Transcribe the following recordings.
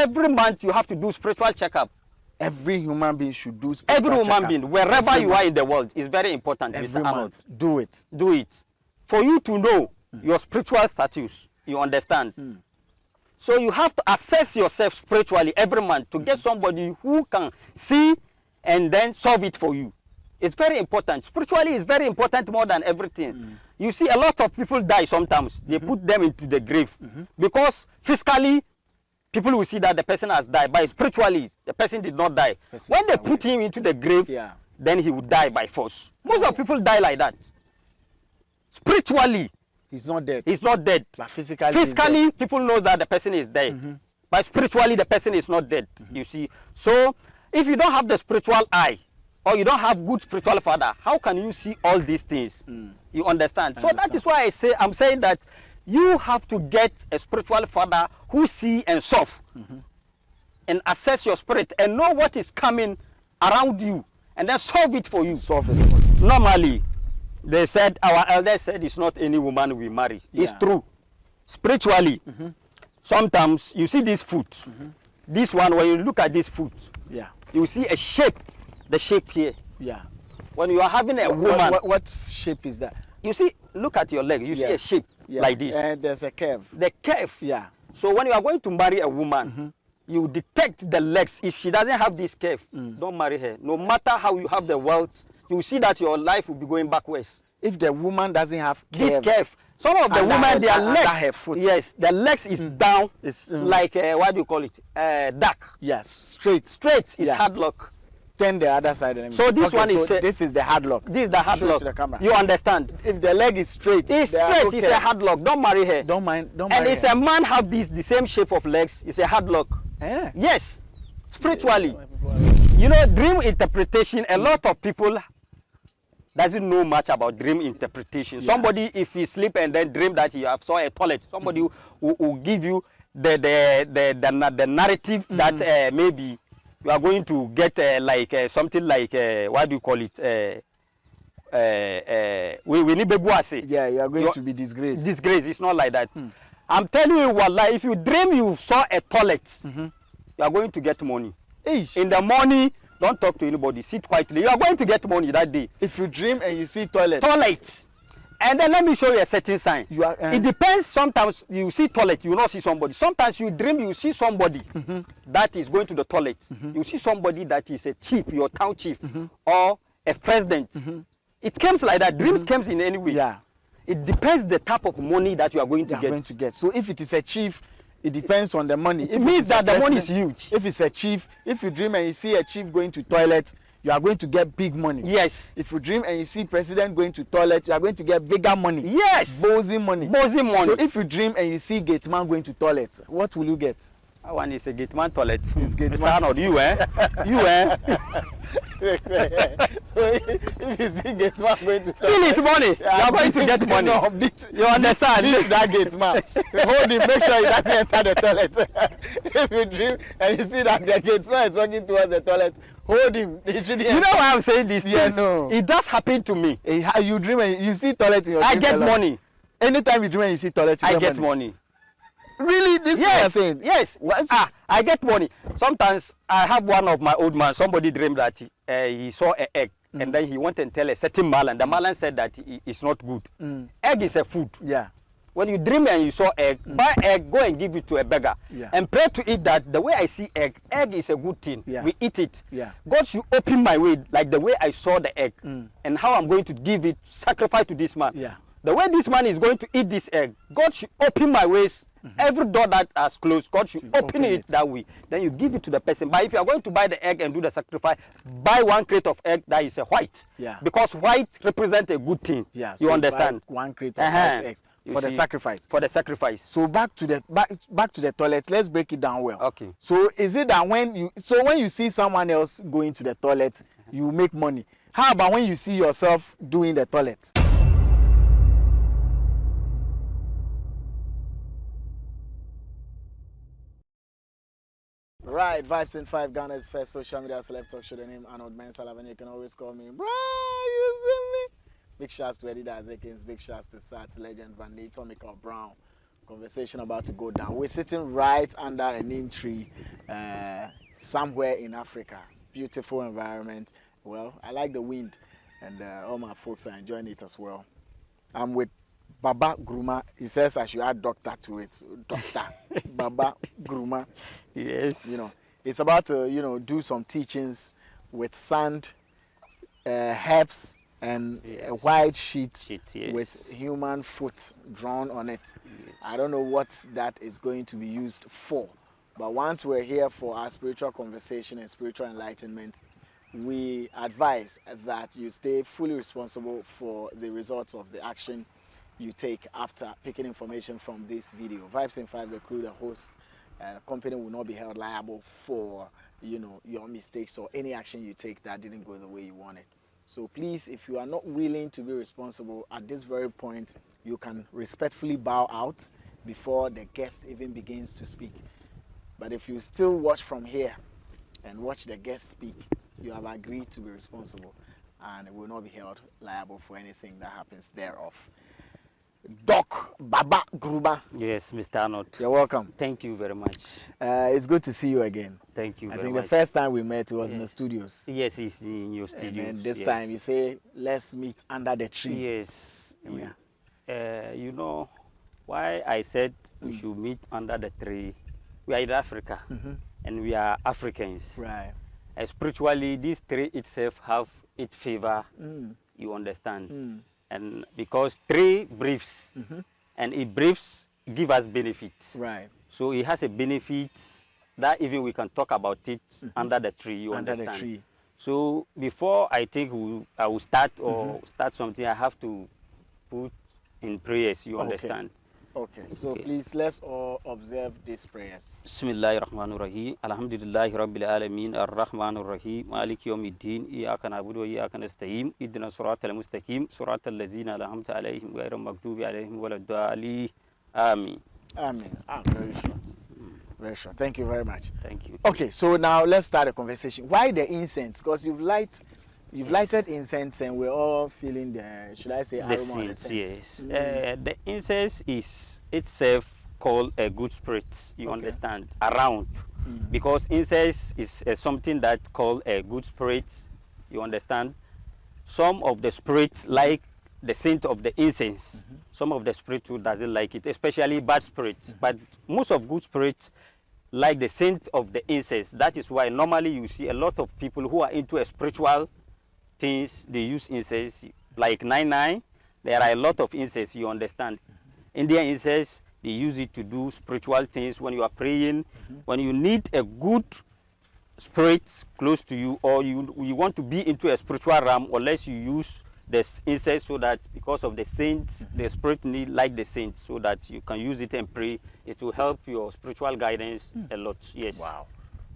every month you have to do spiritual checkup. Every human being should do spiritual Every human checkup. being, wherever you are in the world, is very important. Every Mr. Arnold. month. Do it. Do it. For you to know your spiritual status, you understand. So you have to assess yourself spiritually every month to get somebody who can see and then solve it for you. It's very important. Spiritually, it's very important more than everything. You see, a lot of people die sometimes. They put them into the grave because physically, people will see that the person has died, but spiritually, the person did not die. When they put him into the grave, then he would die by force. Most of people die like that. Spiritually, he's not dead. He's not dead. But physically, people know that the person is dead. But spiritually, the person is not dead. You see. So, if you don't have the spiritual eye, or you don't have good spiritual father, how can you see all these things? You understand? So that is why I'm saying that you have to get a spiritual father who see and solve and assess your spirit and know what is coming around you and then solve it for you. Solve it for you. Normally, they said, our elders said it's not any woman we marry. It's true. Spiritually, sometimes you see this foot. This one, when you look at this foot, you see a shape, the shape here. When you are having a woman. What shape is that? You see, look at your leg. You see a shape like this. And there's a curve. The curve. So when you are going to marry a woman, you detect the legs. If she doesn't have this curve, don't marry her. No matter how you have the wealth, you will see that your life will be going backwards. If the woman doesn't have this curve, some of the women, their legs, her foot. Yes, the legs is down. It's like what do you call it? Duck. Yes, straight. Straight is hard lock. Turn the other side. So this one is. This is the hard lock. This is the hard lock. To the camera. You understand? If the leg is straight, it's straight. It's a hard lock. Don't marry her. Don't marry her. And if a man have the same shape of legs, it's a hard lock. Yes, spiritually. You know, dream interpretation. A lot of people doesn't know much about dream interpretation. Somebody, if he sleep and then dream that he have saw a toilet, somebody will give you the narrative that maybe you are going to get something like what do you call it? We need beguase. Yeah, you are going to be disgraced. Disgraced. It's not like that. I'm telling you, wallah, if you dream you saw a toilet, you are going to get money. In the morning, don't talk to anybody. Sit quietly. You are going to get money that day. If you dream and you see toilet. Toilet. And then let me show you a certain sign. It depends. Sometimes you see toilet, you will not see somebody. Sometimes you dream, you see somebody that is going to the toilet. You see somebody that is a chief, your town chief, or a president. It comes like that. Dreams comes in any way. It depends the type of money that you are going to get. So if it is a chief, it depends on the money. It means that the money is huge. If it's a chief, if you dream and you see a chief going to toilet, you are going to get big money. Yes. If you dream and you see president going to toilet, you are going to get bigger money. Yes. Bozy money. Bozy money. So if you dream and you see gate man going to toilet, what will you get? That one is a gate man toilet. It's gate Mr. man. Arnold, you You So if you see gate man going to toilet, steal his money. You are going to get money. No, you understand? Beat that gate man. Hold him, make sure he doesn't enter the toilet. If you dream and you see that the gate man is walking towards the toilet, hold him. You know why I'm saying this? No. It does happen to me. You dream and you see toilet in your dream. I get money. Anytime you dream and you see toilet, you get money. Really? This thing you're saying? Yes. I get money. Sometimes I have one of my old man. Somebody dreamed that he saw an egg and then he went and tell a certain Malan. The Malan said that it's not good. Egg is a food. When you dream and you saw egg, buy egg, go and give it to a beggar. And pray to eat that. The way I see egg is a good thing. We eat it. God should open my way like the way I saw the egg and how I'm going to give it, sacrifice to this man. The way this man is going to eat this egg, God should open my ways. Every door that has closed, God should open it that way. Then you give it to the person. But if you are going to buy the egg and do the sacrifice, buy 1 crate of egg that is a white. Because white represents a good thing. So you understand? 1 crate of white eggs for the sacrifice. For the sacrifice. So back to the toilet. Let's break it down well. Okay. So is it that when you see someone else going to the toilet, you make money? How about when you see yourself doing the toilet? Right, Vibes in 5, Ghana's first social media celeb talk show. The name Arnold, Elavanyo. You can always call me, bro, you see me? Big shouts to Eddie Dazekins, big shouts to Sats, Legend, Van Tommy Brown, conversation about to go down. We're sitting right under a neem tree somewhere in Africa. Beautiful environment. Well, I like the wind, and all my folks are enjoying it as well. I'm with Baba Guruma. He says I should add doctor to it. So, Doctor Baba Guruma. Yes. You know, it's about to, you know, do some teachings with sand, herbs, and a white sheet yes. with human foot drawn on it. Yes. I don't know what that is going to be used for, but once we're here for our spiritual conversation and spiritual enlightenment, we advise that you stay fully responsible for the results of the action you take after picking information from this video. Vibes in 5, the crew, the host, company will not be held liable for, you know, your mistakes or any action you take that didn't go the way you wanted. So please, if you are not willing to be responsible at this very point, you can respectfully bow out before the guest even begins to speak. But if you still watch from here and watch the guest speak, you have agreed to be responsible and will not be held liable for anything that happens thereof. Doc Baba Guruma. Yes, Mr. Arnold. You're welcome. Thank you very much. It's good to see you again. Thank you very much. I think the first time we met was in the studios. Yes, it's in your studios. And this time you say, let's meet under the tree. Yes. You know why I said we should meet under the tree? We are in Africa, and we are Africans. Right. Spiritually, this tree itself have its favor, you understand. And because tree breathes, and it breathes give us benefits. Right. So it has a benefit that even we can talk about it under the tree, you under understand. The tree. So before I think I will start or start something, I have to put in prayers, you understand. Okay, so please let's all observe these prayers. Bismillahirrahmanirrahim. Alhamdulillahi Rabbil Alamin. Ar-Rahmanir Rahim. Maliki Yawmiddin. Iyyaka na'budu wa iyyaka nasta'in. Ihdina siratal mustaqim. Siratal ladzina an'amta alaihim ghayril maghdubi alaihim waladdallin. Amen. Amen. Very short. Very short. Thank you very much. Thank you. Okay, so now let's start a conversation. Why the incense? Because you've lighted incense and we're all feeling the, should I say, aroma of the scent. Yes. The incense is itself called a good spirit, you understand, around. Because incense is something that called a good spirit, you understand. Some of the spirits like the scent of the incense. Some of the spirits who doesn't like it, especially bad spirits. But most of good spirits like the scent of the incense. That is why normally you see a lot of people who are into a spiritual things, they use incense, like 99. There are a lot of incense, you understand. Indian incense, they use it to do spiritual things when you are praying, when you need a good spirit close to you, or you want to be into a spiritual realm, unless you use this incense so that because of the saints, the spirit need like the saints, so that you can use it and pray. It will help your spiritual guidance a lot. Yes. Wow.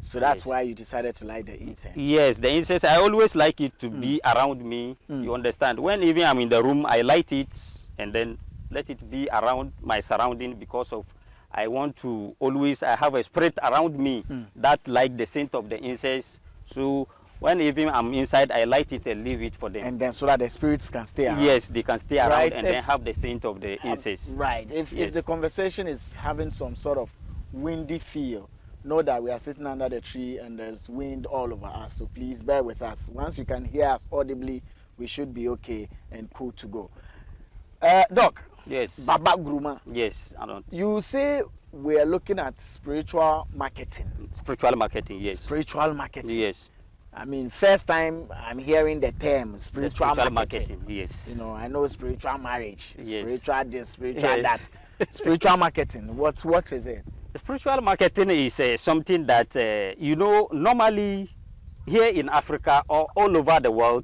So that's why you decided to light the incense. Yes, the incense, I always like it to be around me, you understand. When even I'm in the room, I light it and then let it be around my surrounding, because of I want to always, I have a spirit around me that like the scent of the incense. So when even I'm inside, I light it and leave it for them. And then so that the spirits can stay around. Yes, they can stay around and then have the scent of the incense. Right. If the conversation is having some sort of windy feel, know that we are sitting under the tree and there's wind all over us, so please bear with us. Once you can hear us audibly, we should be okay and cool to go. Doc. Yes. Baba Guruma. Yes, I don't. You say we are looking at spiritual marketing. Spiritual marketing, yes. Spiritual marketing. Yes. I mean, first time I'm hearing the term spiritual marketing. Yes. You know, I know spiritual marriage, spiritual this, spiritual that. Spiritual marketing, what is it? Spiritual marketing is something that, you know, normally here in Africa or all over the world,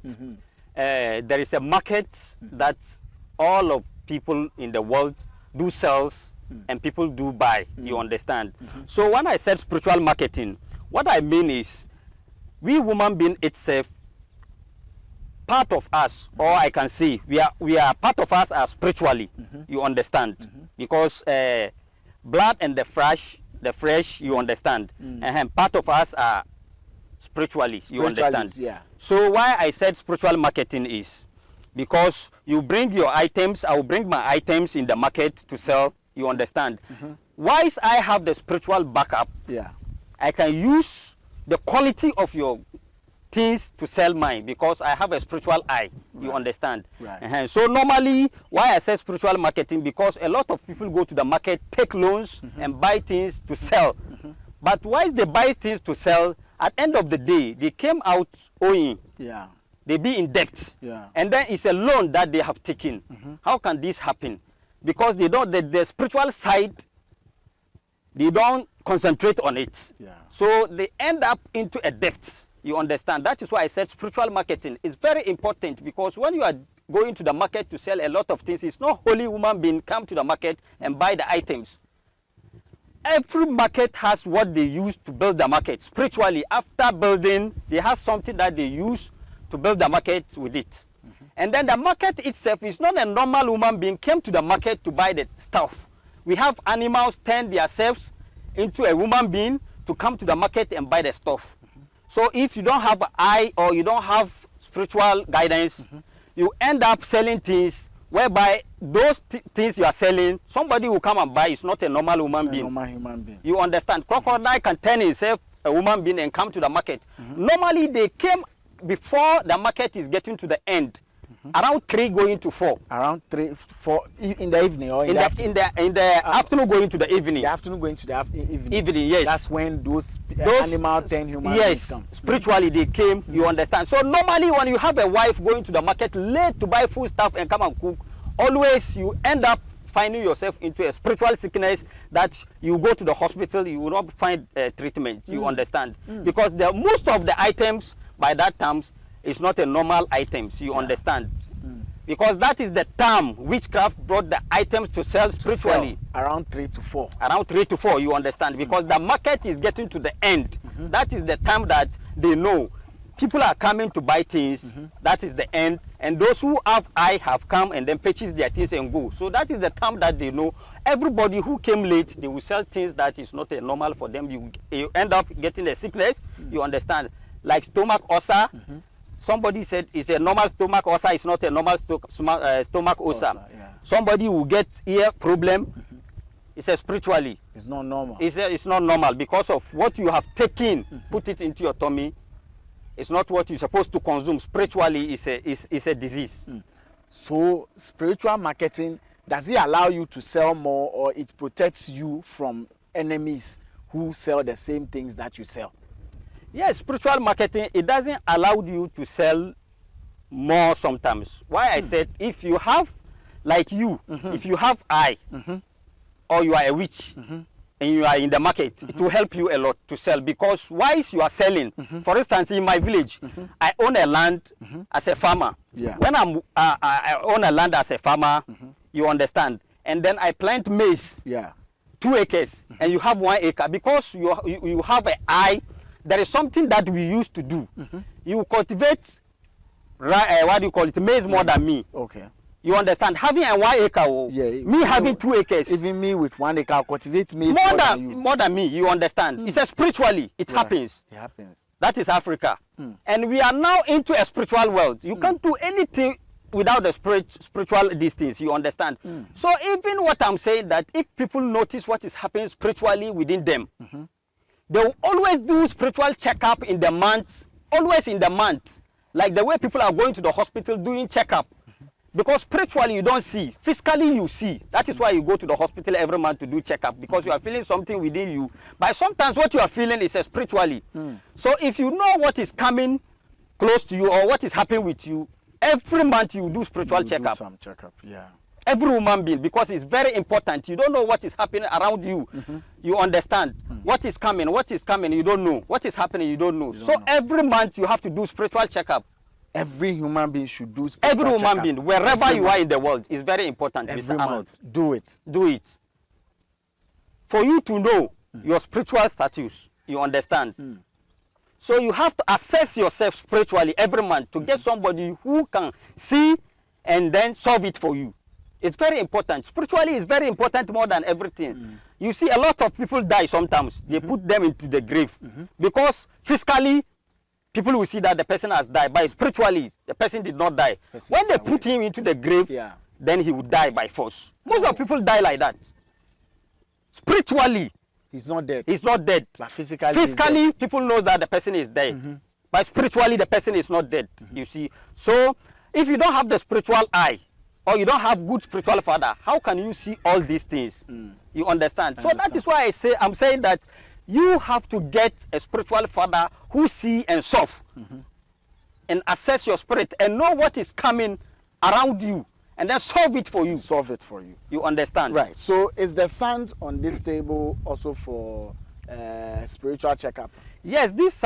there is a market that all of people in the world do sell and people do buy, you understand? So when I said spiritual marketing, what I mean is we human being itself, part of us, or I can say we are part of us are spiritually, you understand? Because blood and the fresh, you understand, and part of us are spiritually, you understand. Yeah. So why I said spiritual marketing is because you bring your items, I will bring my items in the market to sell, You understand? Whilst I have the spiritual backup, Yeah. I can use the quality of your things to sell mine because I have a spiritual eye. You understand? Right. So normally, why I say spiritual marketing, because a lot of people go to the market, take loans and buy things to sell. But once they buy things to sell, at the end of the day, they came out owing. Yeah. They be in debt. Yeah. And then it's a loan that they have taken. How can this happen? Because they don't, the spiritual side, they don't concentrate on it. Yeah. So they end up into a debt. You understand? That is why I said spiritual marketing is very important, because when you are going to the market to sell a lot of things, it's not holy woman being come to the market and buy the items. Every market has what they use to build the market. Spiritually, after building, they have something that they use to build the market with it. And then the market itself is not a normal human being came to the market to buy the stuff. We have animals turn themselves into a human being to come to the market and buy the stuff. So if you don't have an eye or you don't have spiritual guidance, you end up selling things whereby those things you are selling, somebody will come and buy. It's not a normal human being. Normal human being. You understand? Crocodile can turn himself a human being and come to the market. Normally they came before the market is getting to the end. Around 3 going to 4. Around 3, 4 in the evening or in the afternoon? In the afternoon going to the evening. The afternoon going to the evening. Evening, yes. That's when those animal turn human beings come. Spiritually they came. You understand? So normally when you have a wife going to the market late to buy food stuff and come and cook, always you end up finding yourself into a spiritual sickness that you go to the hospital, you will not find treatment. You understand? Because most of the items by that time is not a normal items. You understand? Because that is the term witchcraft brought the items to sell spiritually. Around 3 to 4. Around 3 to 4, you understand? Because the market is getting to the end. That is the time that they know people are coming to buy things. That is the end. And those who have eye have come and then purchase their things and go. So that is the time that they know. Everybody who came late, they will sell things that is not a normal for them. You end up getting a sickness. You understand? Like stomach ulcer. Somebody said it's a normal stomach ulcer. It's not a normal stomach ulcer. Yeah. Somebody will get ear problem. It's a spiritually. It's not normal. It's not normal because of what you have taken, put it into your tummy. It's not what you're supposed to consume. Spiritually, it's a disease. So spiritual marketing, does it allow you to sell more, or it protects you from enemies who sell the same things that you sell? Yes, spiritual marketing, it doesn't allow you to sell more sometimes. Why I said, if you have, like you, if you have eye, or you are a witch, and you are in the market, it will help you a lot to sell. Because whilst you are selling, for instance, in my village, I own a land as a farmer. Yeah. When I own a land as a farmer, you understand, and then I plant maize, Yeah. 2 acres, and you have 1 acre, because you have an eye. There is something that we used to do. You cultivate, what do you call it, maize more than me. Okay. You understand? Having a 1 acre, me having 2 acres. Even me with 1 acre, cultivate maize more than me, you understand? It's a spiritually, it happens. It happens. That is Africa. And we are now into a spiritual world. You can't do anything without the spiritual distance, you understand? So even what I'm saying, that if people notice what is happening spiritually within them, they will always do spiritual checkup in the months, always in the month, like the way people are going to the hospital doing checkup. Because spiritually you don't see, physically you see. That is why you go to the hospital every month to do checkup, because you are feeling something within you. But sometimes what you are feeling is spiritually. So if you know what is coming close to you or what is happening with you, every month you do spiritual checkup. Do some checkup, yeah. Every human being, because it's very important. You don't know what is happening around you. You understand what is coming, you don't know. What is happening, you don't know. Every month you have to do spiritual checkup. Every human being should do spiritual checkup. Every human being, wherever you are in the world, is very important. Every Mr. Arnold. month, do it. Do it. For you to know your spiritual status, you understand. So you have to assess yourself spiritually every month to get somebody who can see and then solve it for you. It's very important. Spiritually, it's very important more than everything. You see, a lot of people die sometimes. They put them into the grave. Because physically, people will see that the person has died. But spiritually, the person did not die. When they put him into the grave, then he would die by force. Most of people die like that. spiritually, he's not dead. he's not dead. But physically, Physically, people know that the person is dead. But spiritually, the person is not dead. You see. So, if you don't have the spiritual eye, or you don't have good spiritual father, how can you see all these things? You understand? So that is why I'm saying that you have to get a spiritual father who see and solve and assess your spirit and know what is coming around you and then solve it for you. Solve it for you. You understand? Right. So is the sand on this table also for spiritual checkup? Yes, this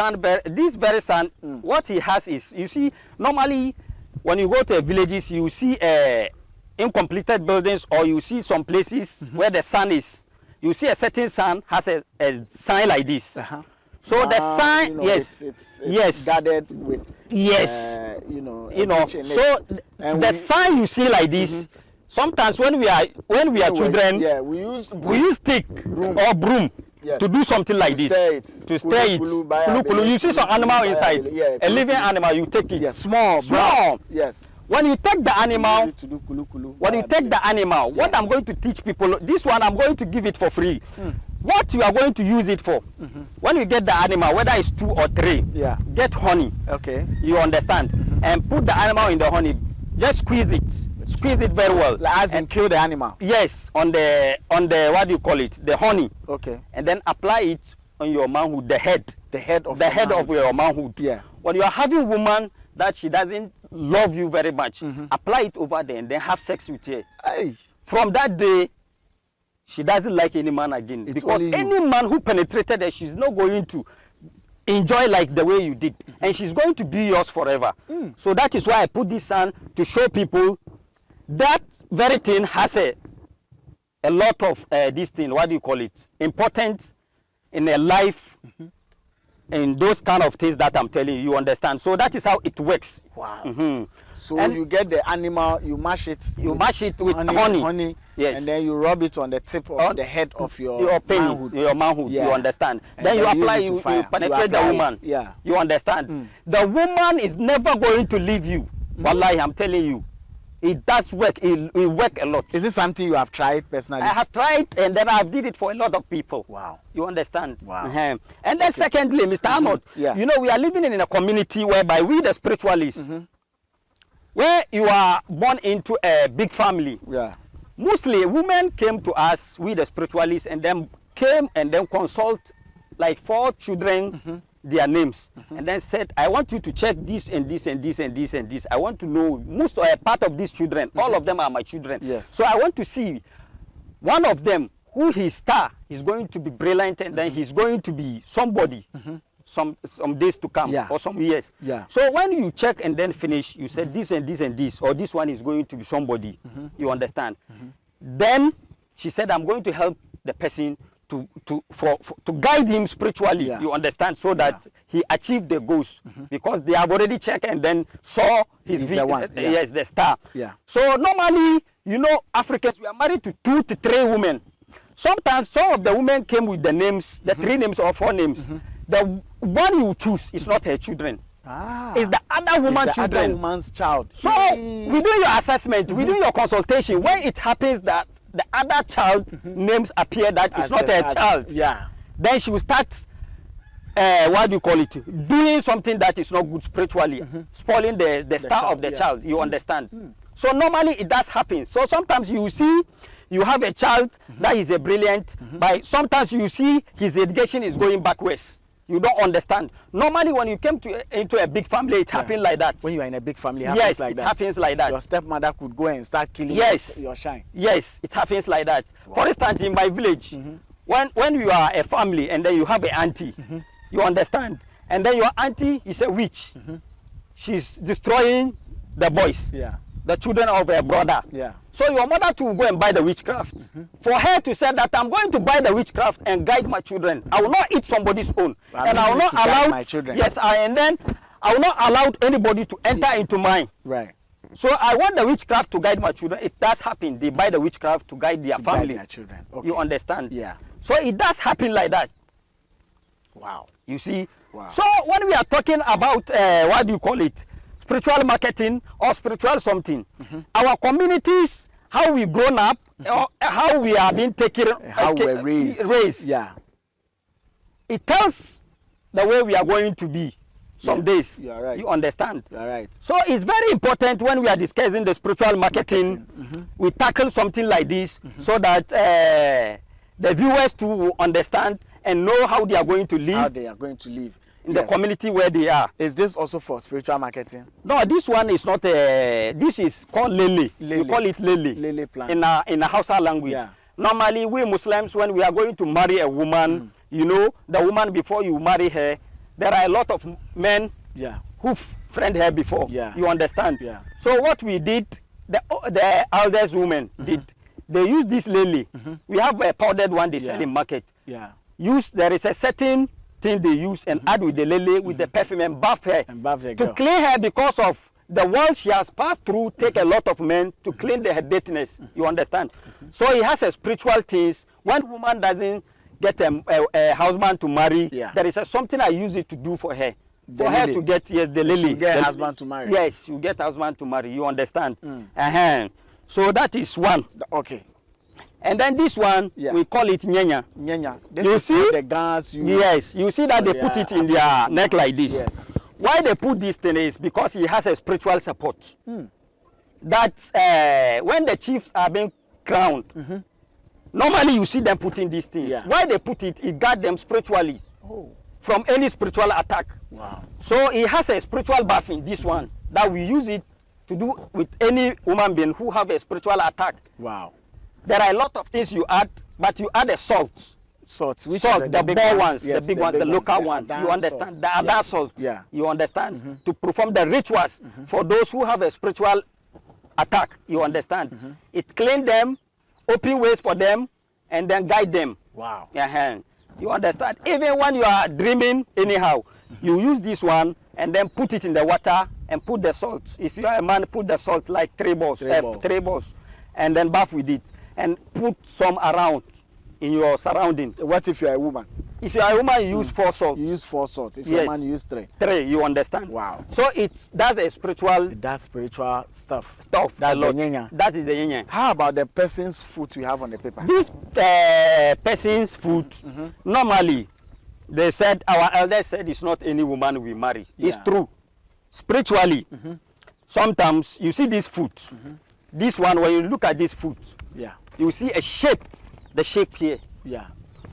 very sand, what he has is, you see, normally when you go to villages, you see incompleted buildings, or you see some places where the sun is. You see a certain sun has a sign like this. So the sign, yes, it's guarded with, yes, so the sign you see like this. Sometimes when we are children, we use stick or broom. Yes. To do something like this, to stay it. You see some animal inside, a living animal, you take it. Yes, small. Yes. When you take the animal, what I'm going to teach people, this one I'm going to give it for free. What you are going to use it for, when you get the animal, whether it's 2 or 3, get honey. Okay. You understand? And put the animal in the honey, just squeeze it very well. As in kill the animal? Yes, on the what do you call it, the honey. Okay. And then apply it on your manhood, the head of your manhood. Yeah. When you are having woman that she doesn't love you very much, apply it over there and then have sex with her. Hey. From that day, she doesn't like any man again. Because any man who penetrated her, she's not going to enjoy like the way you did. And she's going to be yours forever. So that is why I put this on to show people that very thing has a lot of this thing, what do you call it, important in a life, and those kind of things that I'm telling you, you understand. So that is how it works. Wow. So and you get the animal, you mash it. You mash it with honey. Yes. And then you rub it on the tip of the head of your manhood. Your manhood, you understand. And then you apply, you penetrate the woman. Yeah. You understand. The woman is never going to leave you. Wallahi, I'm telling you. It does work. It work a lot. Is this something you have tried personally? I have tried, and then I've did it for a lot of people. Wow. You understand? Wow. And then secondly, Mr. Arnold, you know, we are living in a community whereby we the spiritualists, where you are born into a big family. Yeah. Mostly women came to us, we the spiritualists, and then came and then consult like 4 children, their names, and then said, I want you to check this and this and this and this and this. I want to know most or a part of these children. All of them are my children. Yes. So I want to see one of them who his star is going to be brilliant, and then he's going to be somebody some days to come, or some years. Yeah. So when you check and then finish, you said this and this and this, or this one is going to be somebody. You understand? Then she said, I'm going to help the person to guide him spiritually, you understand, so that he achieved the goals, because they have already checked and then saw his yes, the star. Yeah. So normally, you know, Africans, we are married to 2 to 3 women. Sometimes some of the women came with the names, the 3 names or 4 names. The one you choose is not her children. It's the other woman's children. The other woman's child. So we do your assessment, we do your consultation. When it happens that the other child names appear that it's not her child, then she will start what do you call it, doing something that is not good spiritually, spoiling the star of the child, you understand. So normally it does happen. So sometimes you see you have a child that is a brilliant, but sometimes you see his education is going backwards. You don't understand. Normally, when you came into a big family, it happens like that. When you are in a big family, it happens like that. Yes, it happens like that. Your stepmother could go and start killing your shine. Yes, it happens like that. Wow. For instance, in my village, when you are a family and then you have an auntie, you understand, and then your auntie is a witch. She's destroying the boys, the children of her brother. So your mother to go and buy the witchcraft. For her to say that I'm going to buy the witchcraft and guide my children. I will not eat somebody's own. And I will not allow my children. Yes, and then I will not allow anybody to enter into mine. Right. So I want the witchcraft to guide my children. It does happen. They buy the witchcraft to guide their family. Guide their children. Okay. You understand? Yeah. So it does happen like that. Wow. You see? Wow. So when we are talking about what do you call it? Spiritual marketing or spiritual something. Our communities, how we grown up, how we are being taken, how we're raised. Yeah. It tells the way we are going to be some days. You are right. You understand? You are right. So it's very important when we are discussing the spiritual marketing, we tackle something like this so that the viewers too will understand and know how they are going to live. How they are going to live. In the community where they are. Is this also for spiritual marketing? No, this one is not. This is called lele. We call it lele. Lele plant. In a Hausa language. Yeah. Normally, we Muslims, when we are going to marry a woman, you know, the woman before you marry her, there are a lot of men who friend her before. Yeah. You understand? Yeah. So what we did, the eldest women did, they use this lele. We have a powdered one they sell in market. Yeah. There is a certain thing they use and add with the lele with the perfume and bath her to clean her, because of the world she has passed through. Take a lot of men to clean her dirtiness. You understand? So it has a spiritual things. When woman doesn't get a husband to marry, there is something I use it to do for her. For her to get the lily. Get a husband to marry. Yes, you get husband to marry. You understand? So that is one. Okay. And then this one, we call it nyenya. Nyenya. You see the gas. Yes, you see that they put it in their neck like this. Yes. Why they put this thing is because it has a spiritual support. That when the chiefs are being crowned, normally you see them putting these things. Why they put it? It guard them spiritually from any spiritual attack. Wow. So it has a spiritual bathing, this one, that we use it to do with any woman being who have a spiritual attack. Wow. There are a lot of things you add, but you add a salt. Salt, which salt, the big ones, yes, the big ones, the local one. You understand? Salt. The other salt. Yeah. You understand? To perform the rituals for those who have a spiritual attack. You understand? It clean them, open ways for them, and then guide them. Wow. You understand? Even when you are dreaming anyhow, you use this one and then put it in the water and put the salt. If you are a man, put the salt like 3 balls, and then bath with it. And put some around in your surrounding. What if you are a woman? If you are a woman, you use 4 salt. You use 4 salt. If you're a man, you use 3. 3, you understand? Wow. So that's a spiritual. That's spiritual stuff. That's the nyenya. That is the nyenya. How about the person's food you have on the paper? This person's food, normally, they said, our elders said it's not any woman we marry. It's true. Spiritually, sometimes you see this food. This one, when you look at this food, you see a shape, the shape here. Yeah.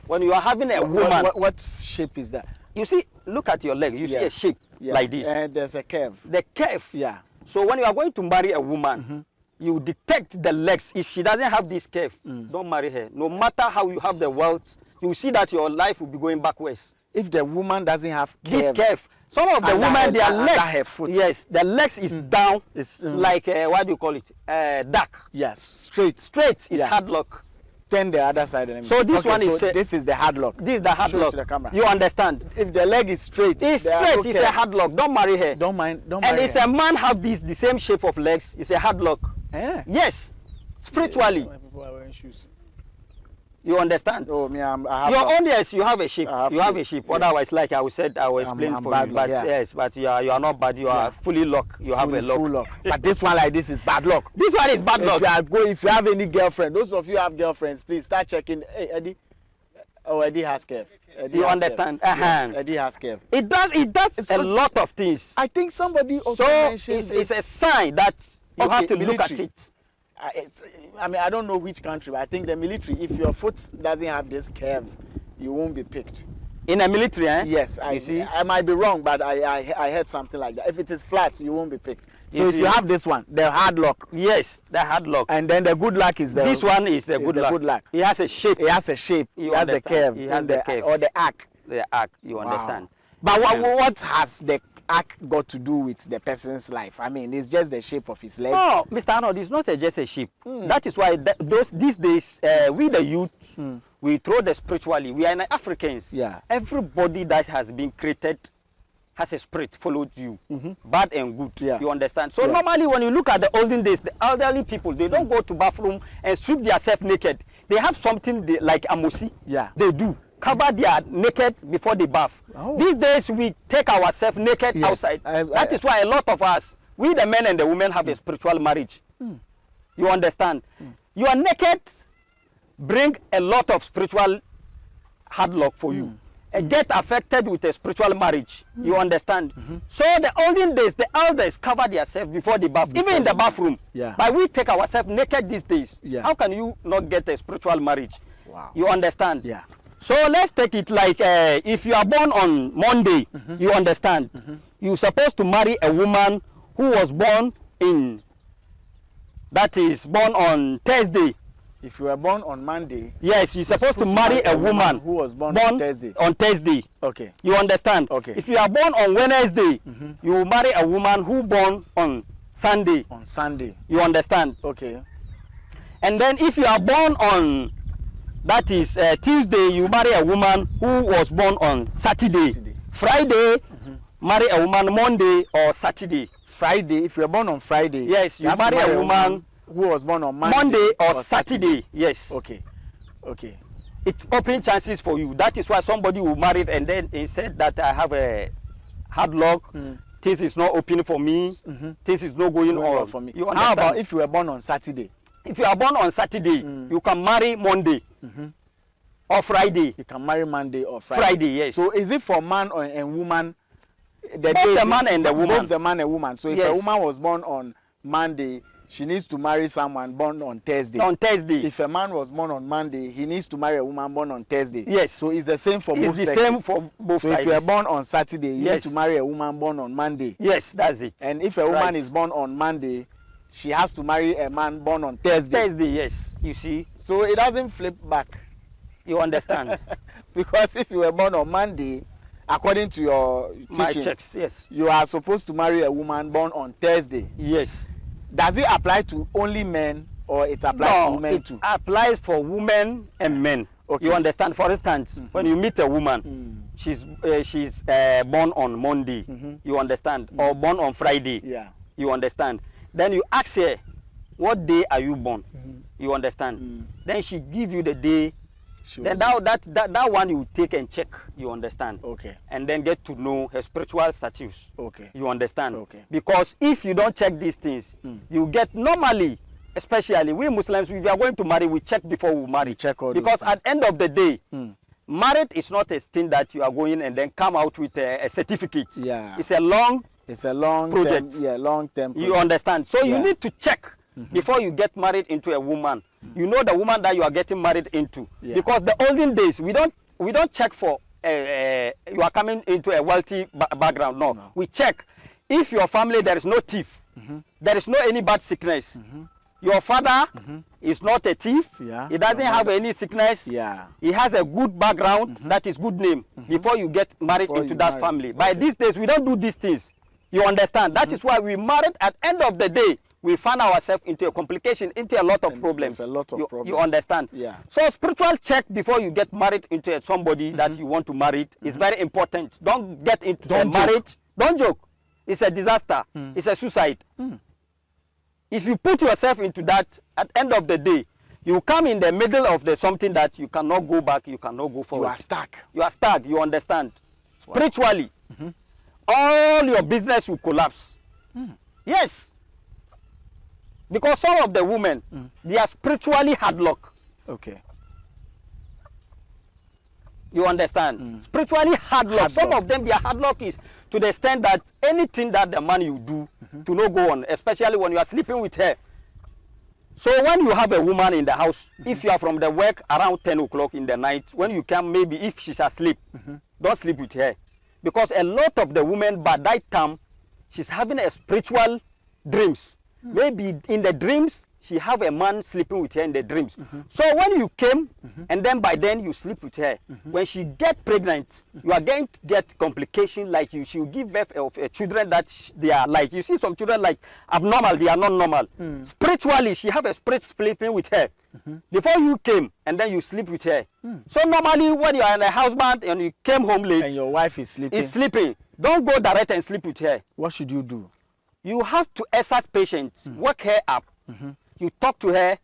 When you are having a woman. What shape is that? You see, look at your leg, you see a shape like this. And there's a curve. The curve. Yeah. So when you are going to marry a woman, you detect the legs. If she doesn't have this curve, don't marry her. No matter how you have the wealth, you see that your life will be going backwards. If the woman doesn't have this curve, some of the women, their legs, her foot. Yes, the legs is down, it's like, what do you call it? Duck. Yes, straight. Straight is hard lock. Turn the other side. So this one is... this is the hard lock. This is the hard lock. To the camera. You understand? If the leg is straight, it's straight, it's a hard lock. Don't marry her. Don't marry her. And if a man have the same shape of legs, it's a hard lock. Yes, spiritually. People are wearing shoes. You understand? Oh, me, I have your own, yes, you have a shape. You have a shape. Yes. Otherwise, like I said, I will explain for you. But yes, but you are not bad. You are fully locked. You have a lock. Full lock. But this one like this is bad luck. This one is bad luck. If you have any girlfriend, those of you who have girlfriends, please start checking. Hey, Eddie. Oh, Eddie has curve. You understand? Yes, Eddie has curve. It does a lot of things. I think somebody also mentioned it's a sign that you have to look at it. I mean, I don't know which country, but I think the military, if your foot doesn't have this curve, you won't be picked. In the military, eh? Yes, I might be wrong, but I heard something like that. If it is flat, you won't be picked. So if you have this one, the hard lock. Yes, the hard lock. And then the good luck is the... This one is the good luck. It has a shape. It has a shape. It has the curve. It has the curve. Or the arc. The arc, you understand. But what has the arc got to do with the person's life? I mean, it's just the shape of his leg. No, Mr. Arnold, it's not just a shape. That is why these days, we the youth, we throw the spiritually. We are Africans. Yeah. Everybody that has been created has a spirit followed you, bad and good. Yeah. You understand? So normally when you look at the olden days, the elderly people, they don't go to bathroom and strip themselves naked. They have something like amosi. Yeah. They do. Cover their naked before they bath. Oh. These days we take ourselves naked outside. That is why a lot of us, we the men and the women have a spiritual marriage. You understand? You are naked, bring a lot of spiritual hard luck for you. And get affected with a spiritual marriage. You understand? So the olden days, the elders covered themselves before the bath, even in the bathroom. Yeah. But we take ourselves naked these days. Yeah. How can you not get a spiritual marriage? Wow. You understand? Yeah. So let's take it like if you are born on Monday, you understand? You're supposed to marry a woman who was born on Thursday. If you were born on Monday, yes, you're supposed to marry a woman who was born on Thursday. On Thursday. Okay. You understand? Okay. If you are born on Wednesday, you will marry a woman who born on Sunday. On Sunday. You understand? Okay. And then if you are born on Tuesday, you marry a woman who was born on Saturday. Friday, marry a woman Monday or Saturday. Friday, if you are born on Friday, yes, you marry a woman who was born on Monday or Saturday. Yes. Okay. Okay. It opens chances for you. That is why somebody will marry and then he said that I have a hard luck. This is not open for me. This is not going on for me. You understand? How about if you were born on Saturday? If you are born on Saturday, you can marry Monday or Friday. You can marry Monday or Friday. Friday, yes. So is it for man and woman? Both the man and the woman. Both the man and woman. So if a woman was born on Monday, she needs to marry someone born on Thursday. On Thursday. If a man was born on Monday, he needs to marry a woman born on Thursday. Yes. So it's the same for both sexes. It's the same for both sides. So if you are born on Saturday, you need to marry a woman born on Monday. Yes, that's it. And if a woman is born on Monday, she has to marry a man born on Thursday. Thursday, yes. You see? So it doesn't flip back. You understand? Because if you were born on Monday, according to your teachings, checks, yes, you are supposed to marry a woman born on Thursday. Yes. Does it apply to only men or it applies to women too? It applies for women and men. Okay. You understand? For instance, when you meet a woman, she's born on Monday. You understand? Or born on Friday. Yeah. You understand? Then you ask her, what day are you born? You understand? Then she give you the day. Then that one you take and check. You understand? Okay. And then get to know her spiritual status. Okay. You understand? Okay. Because if you don't check these things, you get normally, especially we Muslims, if you are going to marry, we check before we marry. Check all because at the end of the day, marriage is not a thing that you are going and then come out with a certificate. Yeah. It's a long project. Long term. You understand? So you need to check before you get married into a woman. You know the woman that you are getting married into. Because the olden days, we don't check for you are coming into a wealthy background. No. We check if your family there is no thief, there is no any bad sickness. Your father is not a thief. He doesn't have any sickness. He has a good background. That is good name before you get married into that family. By these days, we don't do these things. You understand? That is why we married. At the end of the day, we find ourselves into a complication, into a lot of problems. A lot of problems. You understand? Yeah. So spiritual check before you get married into somebody that you want to marry is very important. Don't get into a marriage. Don't joke. It's a disaster. It's a suicide. If you put yourself into that, at the end of the day, you come in the middle of something that you cannot go back, you cannot go forward. You are stuck. You are stuck. You understand? Spiritually, all your business will collapse. Yes. Because some of the women, they are spiritually hard luck. Okay. You understand? Spiritually hard luck. Some of them, their hard luck is to the extent that anything that the man you do to not go on, especially when you are sleeping with her. So when you have a woman in the house, if you are from the work around 10 o'clock in the night, when you come, maybe if she's asleep, don't sleep with her. Because a lot of the women by that time, she's having a spiritual dreams. Maybe in the dreams, she have a man sleeping with her in the dreams. So when you came, and then by then you sleep with her, when she get pregnant, you are going to get complication like she will give birth of children that they are like, you see some children like abnormal, they are not normal. Spiritually, she have a spirit sleeping with her. Before you came, and then you sleep with her. So normally when you are in a husband and you came home late, and your wife is sleeping, don't go direct and sleep with her. What should you do? You have to exercise patience, work her up. You talk to her,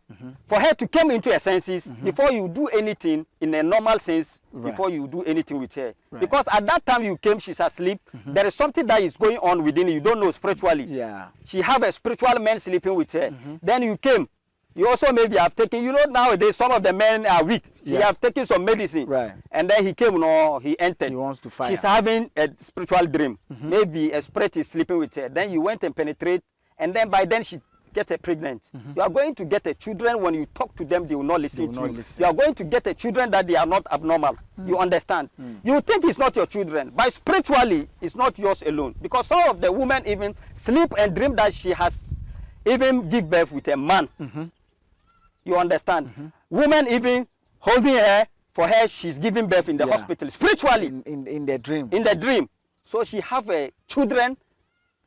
for her to come into her senses before you do anything in a normal sense, before you do anything with her. Because at that time you came, she's asleep. There is something that is going on within you. You don't know spiritually. She have a spiritual man sleeping with her. Then you came. You also maybe have taken, nowadays some of the men are weak. He have taken some medicine. Right. And then he came, he entered. He wants to fight. She's having a spiritual dream. Maybe a spirit is sleeping with her. Then you went and penetrate, and then by then she gets pregnant. You are going to get a children. When you talk to them, they will not listen to you. You are going to get a children that they are not abnormal. You understand? You think it's not your children, but spiritually, it's not yours alone. Because some of the women even sleep and dream that she has even give birth with a man. You understand? Women even holding her, for her, she's giving birth in the hospital. Spiritually. In the dream. In the dream. So she have children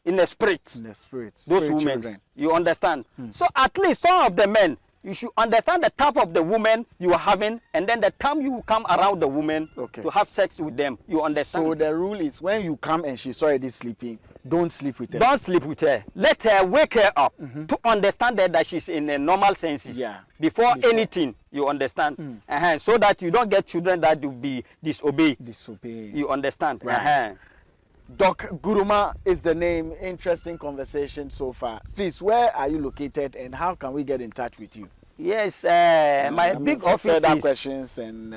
in the spirit. In the spirit. Those women. Children. You understand? So at least some of the men, you should understand the type of the woman you are having, and then the time you come around the woman to have sex with them. You understand? So the rule is when you come and she's already sleeping, don't sleep with her. Don't sleep with her. Let her wake her up to understand that she's in a normal senses. Before anything, you understand? So that you don't get children that will be disobey. You understand? Right. Doc Guruma is the name. Interesting conversation so far. Please, where are you located and how can we get in touch with you? Yes, my big office further is... questions and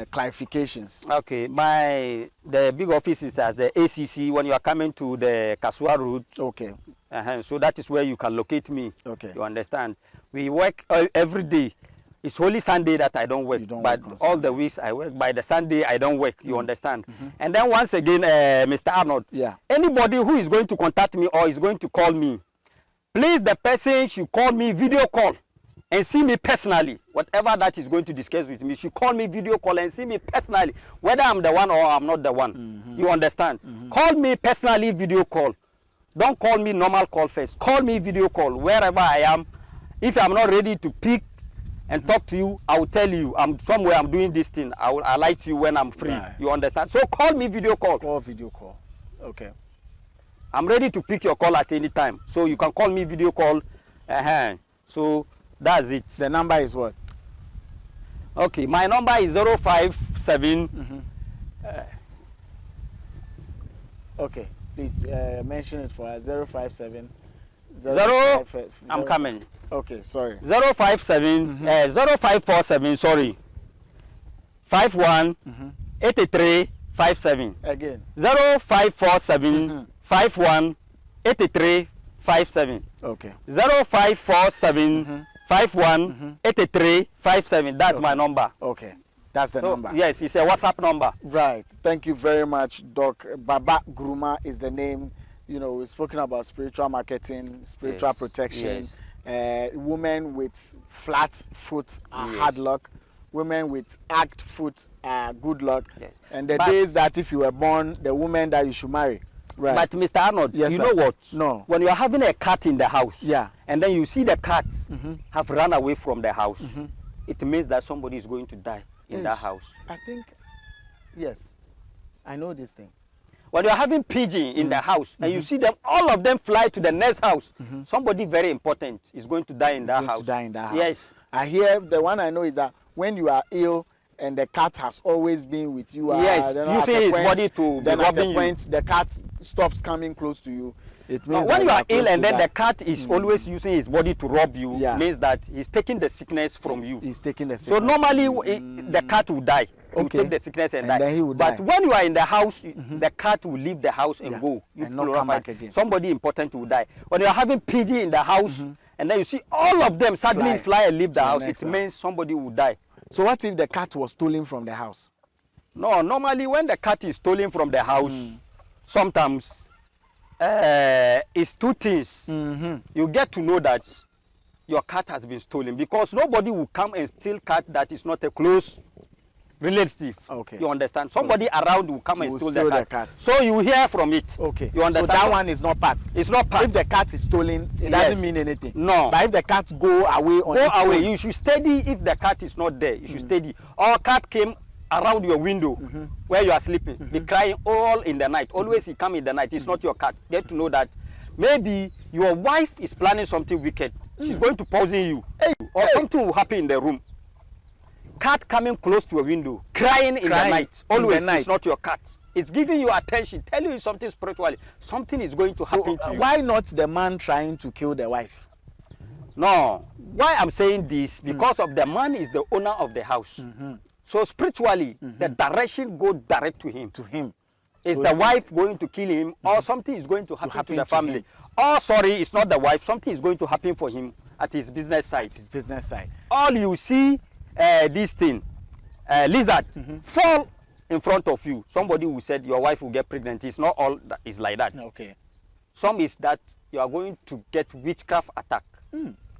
clarifications. Okay, the big office is at the ACC when you are coming to the Kasua Road. Okay. So that is where you can locate me. Okay. You understand? We work every day. It's only Sunday that I don't work, but all the weeks I work. By the Sunday I don't work. You understand? And then once again, Mr. Arnold. Anybody who is going to contact me or is going to call me, please, the person should call me video call and see me personally. Whatever that is going to discuss with me, should call me video call and see me personally, whether I'm the one or I'm not the one. You understand? Call me personally video call. Don't call me normal call first. Call me video call wherever I am. If I'm not ready to pick and talk to you, I will tell you I'm somewhere, I'm doing this thing. I like to you when I'm free. You understand? So call me video call. Call video call. Okay. I'm ready to pick your call at any time. So you can call me video call. So that's it. The number is what? Okay, my number is 057. Okay, please mention it for us. 057. I'm coming. Okay, sorry. 057, 0547, sorry. 51, 83, 57. Again. 0547, 51, 83, 57. Okay. 0547, 51, 83, 57. That's my number. Okay. That's the number. Yes, it's a WhatsApp number. Right. Thank you very much, Doc. Baba Guruma is the name. You know, we've spoken about spiritual marketing, spiritual protection. Women with flat foot are hard luck. Women with arched foot are good luck. And the days that if you were born, the woman that you should marry. Right. But Mr. Arnold, you know what? No. When you are having a cat in the house, and then you see the cat have run away from the house, it means that somebody is going to die in that house. I think, yes, I know this thing. When you are having pigeon in the house and you see them, all of them fly to the next house, somebody very important is going to die in that house. Yes. I hear the one I know is that when you are ill and the cat has always been with you, using his body to then at a point the cat stops coming close to you. It means when you are ill and then the cat is always using his body to rob you, means that he's taking the sickness from you. He's taking the sickness. So normally the cat will die. He will take the sickness and die. Then he will die. But when you are in the house, the cat will leave the house and go. And not come back again. Somebody important will die. When you are having pigeon in the house and then you see all of them suddenly fly and leave the house, it means somebody will die. So what if the cat was stolen from the house? No, normally when the cat is stolen from the house, sometimes it's two things. You get to know that your cat has been stolen because nobody will come and steal cat that is not a close relative. Okay. You understand? Somebody around will come and steal the cat. So you hear from it. Okay. You understand? So that one is not part. It's not part. If the cat is stolen, it doesn't mean anything. No. But if the cat go away on its own, you should steady. If the cat is not there, you should steady. Or cat came around your window where you are sleeping, be crying all in the night. Always he come in the night. It's not your cat. Get to know that maybe your wife is planning something wicked. She's going to poison you. Or something will happen in the room. Cat coming close to a window, crying in the night. Always, it's not your cat. It's giving you attention, telling you something spiritually. Something is going to happen to you. Why not the man trying to kill the wife? No, why I'm saying this, because of the man is the owner of the house. So spiritually, the direction go direct to him. Is So the wife going to kill him, or something is going to happen to the family? Or sorry, it's not the wife, something is going to happen for him at his business side. All you see, this thing, lizard, fall in front of you. Somebody who said your wife will get pregnant. It's not all that is like that. Okay. Some is that you are going to get witchcraft attack.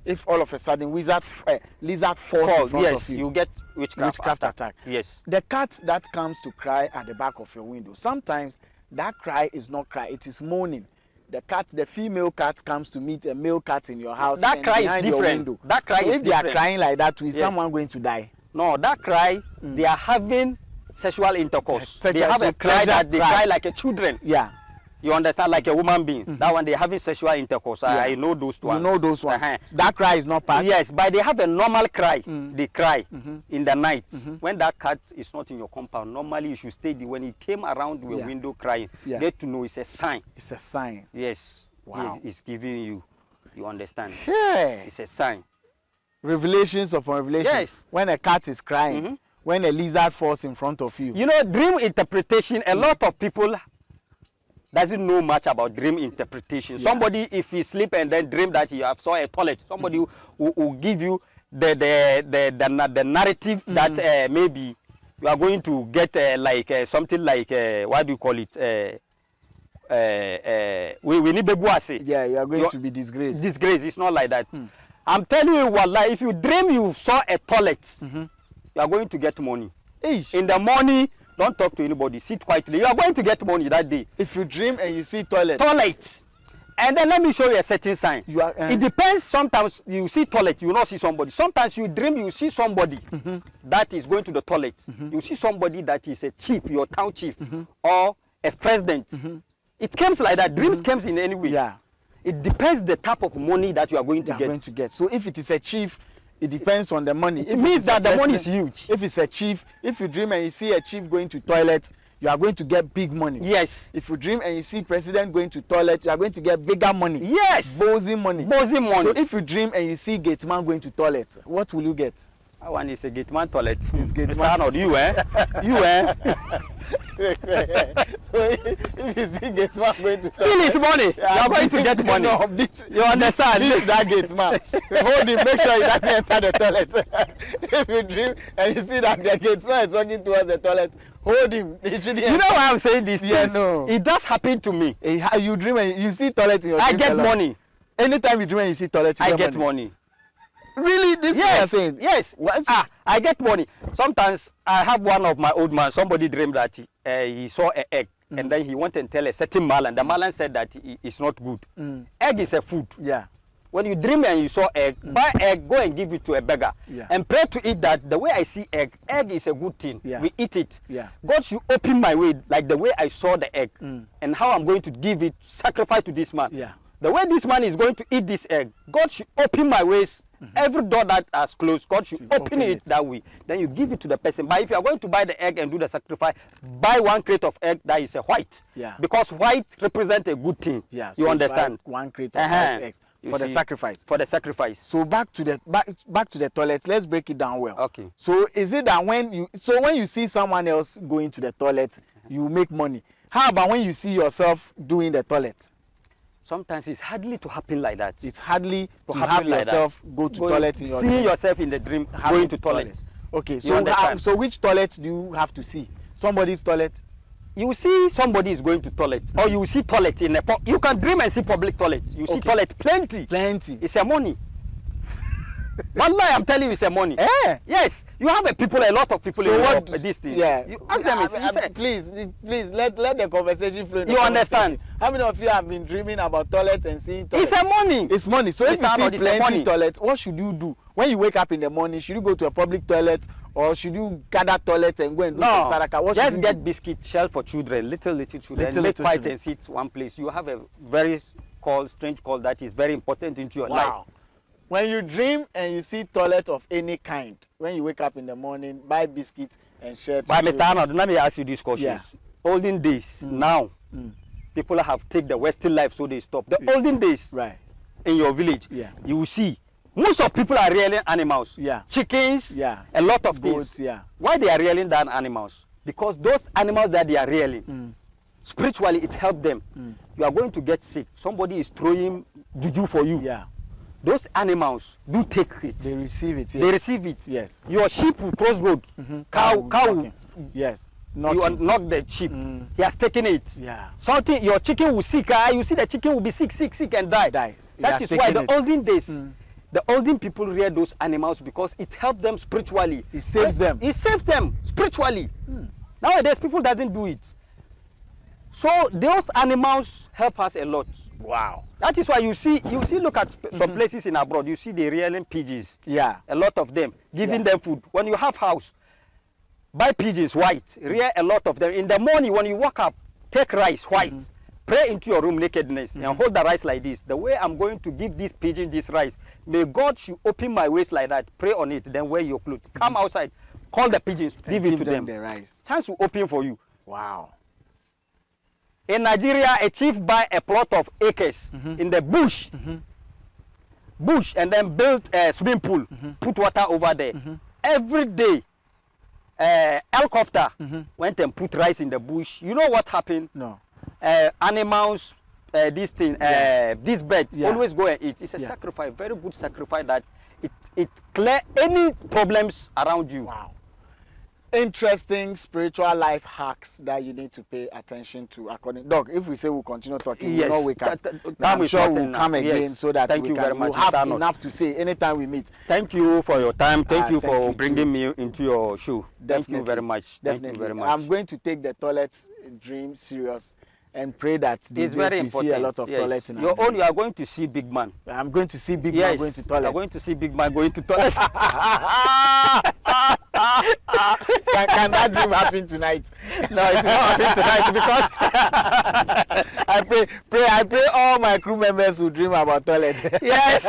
If all of a sudden lizard falls in front yes, of you, you get witchcraft attack. Yes. The cat that comes to cry at the back of your window, sometimes that cry is not cry, it is moaning. The female cat comes to meet a male cat in your house. That cry is different. That cry is different. If they are crying like that, is someone going to die? No, that cry, they are having sexual intercourse. They have a cry that they cry like a children. Yeah. You understand, like a woman being. That one, they having sexual intercourse. Yeah. I know those ones. You know those ones. That cry is not part. Yes, but they have a normal cry. They cry in the night. When that cat is not in your compound, normally you should stay there. When he came around your window crying, get to know it's a sign. It's a sign. Yes. Wow. It's giving you. You understand? Yeah. It's a sign. Revelations upon revelations. Yes. When a cat is crying, when a lizard falls in front of you. You know, dream interpretation, a lot of people doesn't know much about dream interpretation. Yeah. Somebody, if he sleep and then dream that he saw a toilet, somebody will give you the narrative that maybe you are going to get something like what do you call it? We need beguase. Yeah, you are going to be disgraced. Disgraced. It's not like that. I'm telling you, wallah, if you dream you saw a toilet, you are going to get money. Eish. In the morning, don't talk to anybody. Sit quietly. You are going to get money that day. If you dream and you see toilet. Toilet. And then let me show you a certain sign. You are, it depends. Sometimes you see toilet, you will not see somebody. Sometimes you dream, you see somebody that is going to the toilet. You see somebody that is a chief, your town chief, or a president. It comes like that. Dreams comes in any way. Yeah. It depends the type of money that you are going to get. So if it is a chief, it depends on the money. It means that the money is huge. If it's a chief, if you dream and you see a chief going to toilet, you are going to get big money. Yes. If you dream and you see president going to toilet, you are going to get bigger money. Yes. Bozy money. Bozy money. So if you dream and you see gate man going to toilet, what will you get? That one is a gate man toilet. It's gate Mr. man. Arnold, you You So if you see gate man going to toilet, steal his money. You are going to get money. You understand? This that gate man. Hold him, make sure he doesn't enter the toilet. If you dream and you see that the gate man is walking towards the toilet, hold him. You know why I'm saying this? Yeah, no. It does happen to me. You dream and you see toilet in your dream. I get money. Anytime you dream and you see toilet, I get money. Really? This thing you're saying? Yes. I get money. Sometimes I have one of my old man, somebody dreamed that he saw an egg. And then he went and tell a certain Malan. The Malan said that it's not good. Egg is a food. Yeah. When you dream and you saw egg, buy egg, go and give it to a beggar. Yeah. And pray to it that the way I see egg is a good thing. Yeah. We eat it. Yeah. God should open my way like the way I saw the egg. And how I'm going to give it, sacrifice to this man. Yeah. The way this man is going to eat this egg, God should open my ways. Every door that has closed, God should open it that way. Then you give it to the person. But if you are going to buy the egg and do the sacrifice, buy 1 crate of egg that is a white. Yeah. Because white represents a good thing. Yeah. You so understand? 1 crate of white eggs for the sacrifice. For the sacrifice. So back to the toilet. Let's break it down well. Okay. So is it that when you see someone else going to the toilet, you make money? How about when you see yourself doing the toilet? Sometimes it's hardly to happen like that. It's hardly to have like yourself go to toilet in your dream. Seeing yourself in the dream going to toilet. Okay, so which toilet do you have to see? Somebody's toilet? You see somebody is going to toilet, or you see toilet in a you can dream and see public toilet. You see toilet plenty. Plenty. It's a money. Wallahi, I'm telling you, it's a money. Yes, you have a lot of people in what this thing. Yeah. You ask them. Please, let the conversation flow. You understand? How many of you have been dreaming about toilet and seeing toilet? It's a money. It's money. So if you see plenty toilet, what should you do? When you wake up in the morning, should you go to a public toilet or should you gather toilet and go and do some saraka? What just get biscuit shell for children, little children. Make quiet and sit one place. You have a very strange call that is very important into your life. When you dream and you see toilet of any kind, when you wake up in the morning, buy biscuits and share. But Mr. Arnold, let me ask you these questions. Yeah. Olden days, now, people have taken the Western life, so they stop. The olden days, right, in your village, yeah, you will see Most of people are rearing animals. Yeah. Chickens. Yeah. A lot of Goats, things. yeah. Why they are rearing that animals? Because those animals that they are rearing, spiritually it helps them. You are going to get sick. Somebody is throwing juju for you. Yeah. Those animals do take it. They receive it. Yes. They receive it. Yes. Your sheep will cross road. Cow. Knocking. Yes. You knock the sheep. He has taken it. Yeah. Something your chicken will sick. You see the chicken will be sick and die. Die. That is why the olden days, the olden people rear those animals because it helps them spiritually. It saves them. It saves them spiritually. Nowadays people doesn't do it. So those animals help us a lot. Wow. That is why you see look at some places in abroad, you see they rearing pigeons. Yeah. A lot of them, giving them food. When you have house, buy pigeons white, rear a lot of them. In the morning when you wake up, take rice white, pray into your room nakedness and hold the rice like this. The way I'm going to give this pigeon this rice, may God should open my waist like that, pray on it, then wear your clothes. Come outside, call the pigeons, give it to them. The rice. Chance will open for you. Wow. In Nigeria, a chief buy a plot of acres in the bush, and then built a swimming pool, put water over there. Every day, helicopter went and put rice in the bush. You know what happened? No. Animals, this thing, this bird always go and eat. It's a sacrifice, very good sacrifice that it clear any problems around you. Wow. Interesting spiritual life hacks that you need to pay attention to. According, Doc, if we say we'll continue talking, yes, we'll not wake up. I'm sure we'll come again, yes. so that Thank we you very much, we'll have Arnold. enough to say anytime we meet. Thank you for your time. Thank you for you bringing me into your show. Definitely. Thank you very much. Definitely. Thank you very much. I'm going to take the toilet dream serious and pray that these it's very days we important. see a lot of toilets in our your own, dream. you are going to see big man. I'm going to see big Yes, man going to toilet. you are going to see big man going to toilet. Can that dream happen tonight? No, it's not happening tonight because I pray all my crew members will dream about toilet. yes,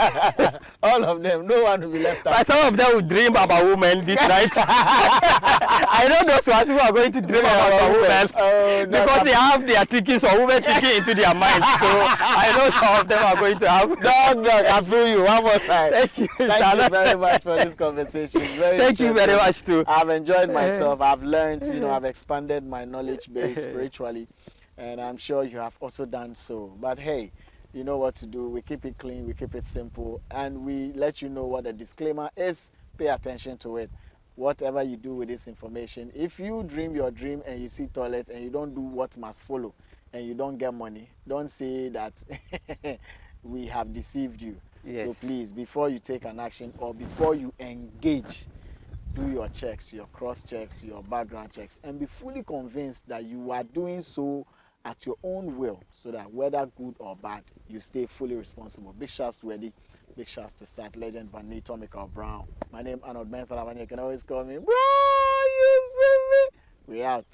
all of them. No one will be left out. but some of them will dream about women this night. I know those ones who are going to dream about women because they have their tickets or women ticket into their mind. So I know some of them are going to have. Dog, I feel you. One more time. Thank you. Thank you very much for this conversation. Thank you very much too. I've enjoyed myself. I've learned, I've expanded my knowledge base spiritually, and I'm sure you have also done so. But hey, you know what to do. We keep it clean, we keep it simple, and we let you know what the disclaimer is. Pay attention to it. Whatever you do with this information, if you dream your dream and you see toilet and you don't do what must follow and you don't get money, don't say that we have deceived you. Yes. So please, before you take an action or before you engage, do your checks, your cross checks, your background checks, and be fully convinced that you are doing so at your own will, so that whether good or bad, you stay fully responsible. Big shouts to Eddie, big shouts to Sat Legend, Vanito, Michael Brown. My name is Arnold. You can always call me, bro, you see me. We out.